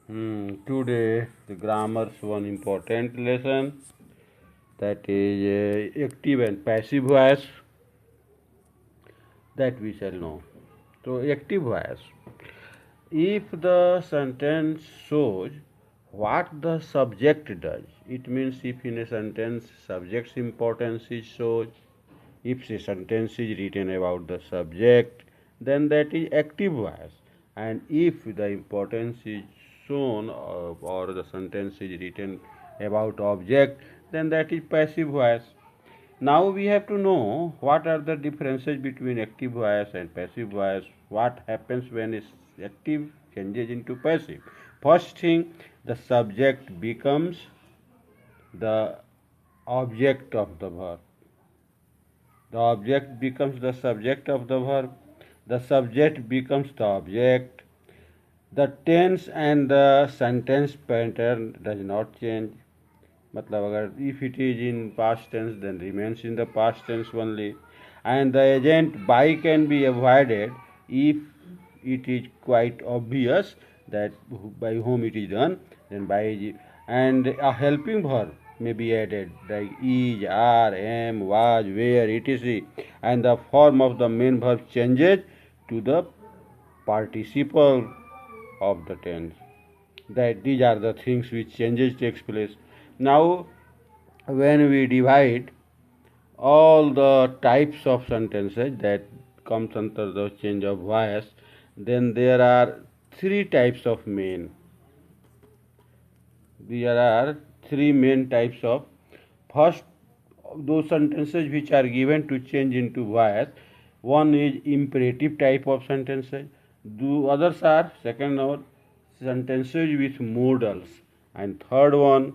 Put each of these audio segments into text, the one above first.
Today the grammar's one important lesson, that is active and passive voice, that we shall know. So active voice. If the sentence shows what the subject does, it means if in a sentence subject's importance is shown, if a sentence is written about the subject, then that is active voice. And if the importance is shown or the sentence is written about object, then that is passive voice. Now we have to know what are the differences between active voice and passive voice. What happens when is active changes into passive. First thing, the subject becomes the object of the verb. The object becomes the subject of the verb. The subject becomes the object. The tense and the sentence pattern does not change. मतलब अगर if it is in past tense then remains in the past tense only, and the agent by can be avoided if it is quite obvious that by whom it is done, then by is, and a helping verb may be added like is, are, am, was, were, etc, and the form of the main verb changes to the participle of the tense. That these are the things which changes takes place. Now when we divide all the types of sentences that comes under the change of voice, then there are three types of main. There are three main types of. First, those sentences which are given to change into voice. One is imperative type of sentences. The others are second or sentences with modals, and third one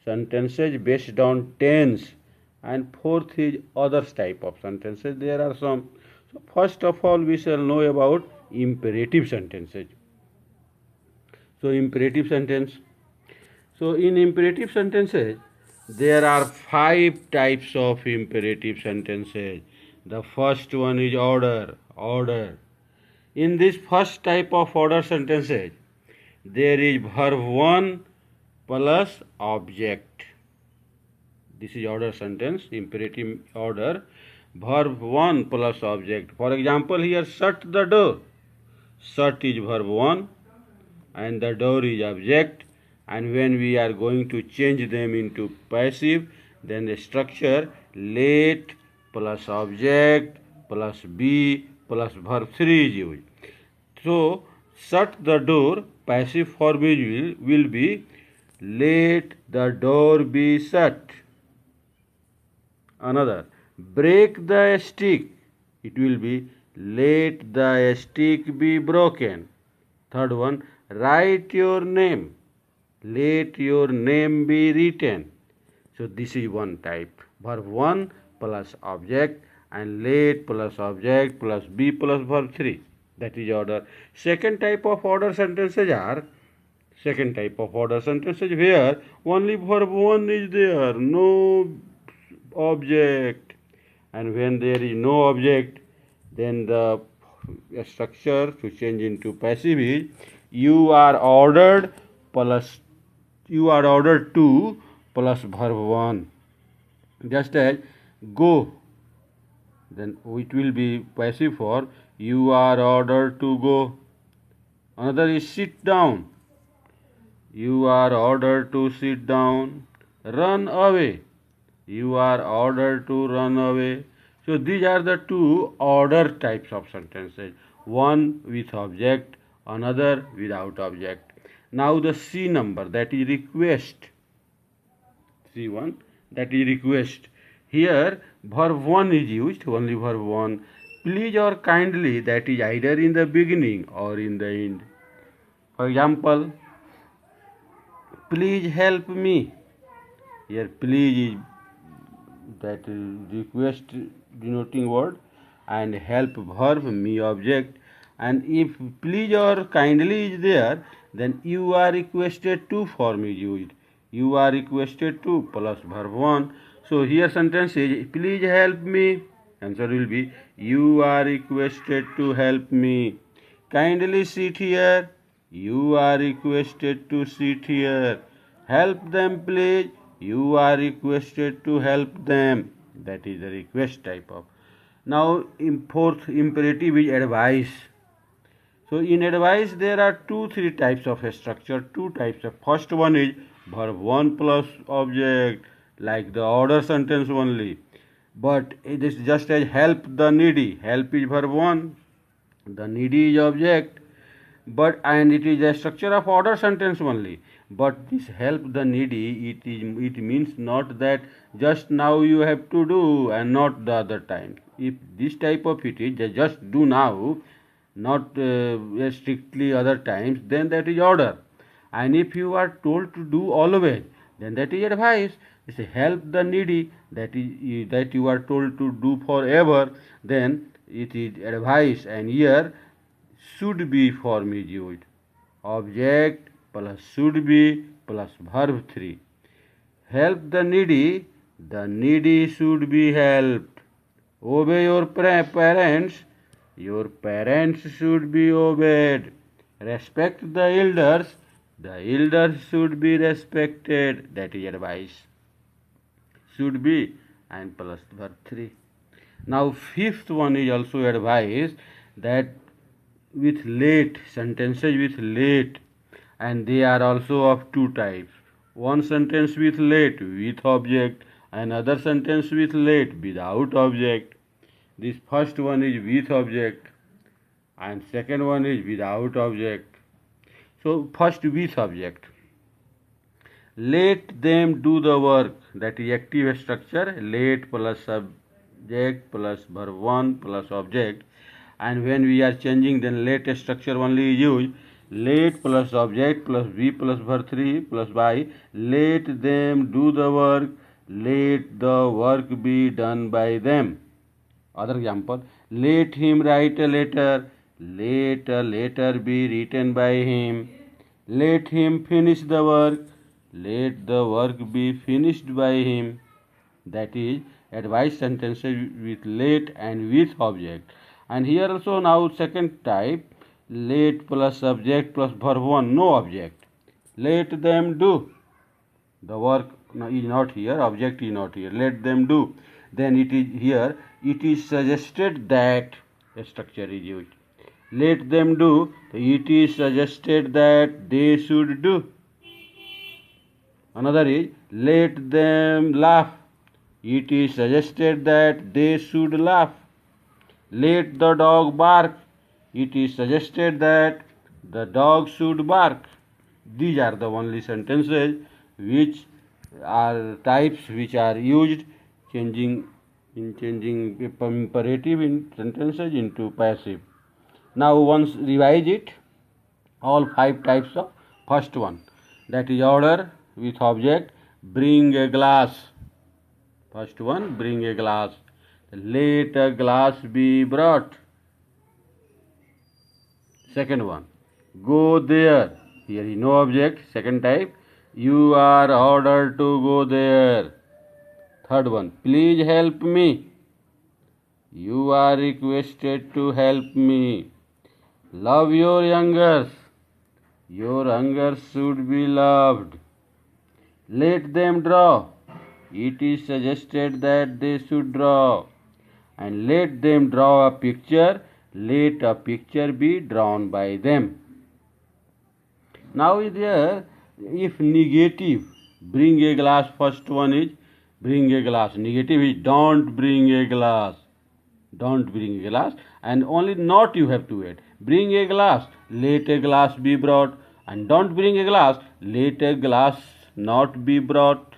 sentences based on tense, and fourth is others type of sentences. There are some. So first of all we shall know about imperative sentences. So imperative sentence. So in imperative sentences there are five types of imperative sentences. The first one is order. In this first type of order sentences, there is verb 1 plus object. This is order sentence, imperative order. Verb 1 plus object. For example, here shut the door. Shut is verb 1 and the door is object. And when we are going to change them into passive, then the structure let plus object plus be plus verb 3 is used. So, shut the door, passive form will be let the door be shut. Another, break the stick, it will be let the stick be broken. Third one, write your name, let your name be written. So this is one type, verb 1 plus object and let plus object plus be plus verb 3. That is order. Second type of order sentences where only verb 1 is there, no object. And when there is no object, then the structure to change into passive is you are ordered to plus verb 1. Just as go, then it will be passive for you are ordered to go. Another is sit down, you are ordered to sit down. Run away, you are ordered to run away. So these are the two order types of sentences, one with object, another without object. Now the C number, that is request. C1, that is request. Here verb 1 is used, only verb 1. Please or kindly, that is either in the beginning or in the end. For example, please help me. Here please is that request denoting word, and help verb, me object. And if please or kindly is there, then you are requested to form is used. You are requested to plus verb 1. So here sentence is please help me. Answer will be you are requested to help me. Kindly sit here. You are requested to sit here. Help them, please. You are requested to help them. That is the request type of. Now, fourth imperative is advice. So, in advice, there are three types of structure. Two types of. First one is verb 1 plus object, like the order sentence only. But it is just as help the needy. Help is verb 1. The needy is object, but and it is a structure of order sentence only. But this help the needy, it means not that just now you have to do and not the other time. If this type of it is just do now, not strictly other times, then that is order. And if you are told to do always, then that is advice. It's help the needy, that you are told to do forever, then it is advice. And here should be form is used. Object plus should be plus verb 3. Help the needy should be helped. Obey your parents should be obeyed. Respect the elders should be respected. That is advice. Should be and plus verb 3. Now, fifth one is also advice, that with late, sentences with late, and they are also of two types. One sentence with late with object, and other sentence with late without object. This first one is with object and second one is without object. So first with object. Let them do the work, that is active structure. Let plus subject plus verb 1 plus object. And when we are changing, then let structure only is used. Let plus object plus be plus verb 3 plus by. Let them do the work. Let the work be done by them. Other example, let him write a letter. Let a letter be written by him. Let him finish the work. Let the work be finished by him. That is advice sentences with let and with object. And here also now second type, let plus subject plus verb 1, no object. Let them do. The work is not here, object is not here. Let them do. Then it is here, it is suggested that a structure is used. Let them do, it is suggested that they should do. Another is, let them laugh. It is suggested that they should laugh. Let the dog bark. It is suggested that the dog should bark. These are the only sentences which are types which are used changing imperative in sentences into passive. Now once revise it, all 5 types of first one, that is order with object, bring a glass. First one, bring a glass. Let a glass be brought. Second one, go there. Here is no object. Second type, you are ordered to go there. Third one, please help me. You are requested to help me. Love your youngers. Your youngers should be loved. Let them draw. It is suggested that they should draw. And let them draw a picture. Let a picture be drawn by them. Now here, if negative, bring a glass, first one is bring a glass. Negative is don't bring a glass. Don't bring a glass. And only not you have to add. Bring a glass. Let a glass be brought. And don't bring a glass. Let a glass not be brought.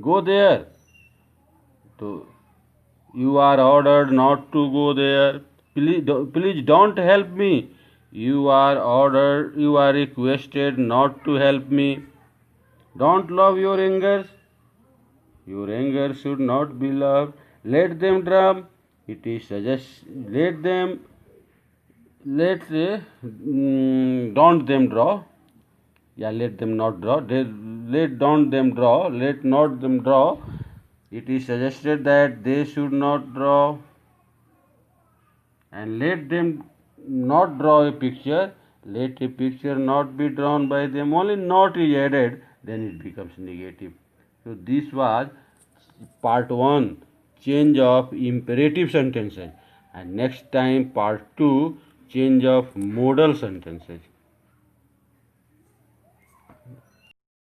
Go there. So, you are ordered not to go there. Please don't help me. You are ordered, you are requested not to help me. Don't love your youngers. Your anger should not be loved. Let them drum. It is let them, don't them draw. Yeah, let them not draw. Let don't them draw. Let not them draw. It is suggested that they should not draw. And let them not draw a picture, let a picture not be drawn by them, only not is added, then it becomes negative. So this was part 1, change of imperative sentences, and next time part 2, change of modal sentences.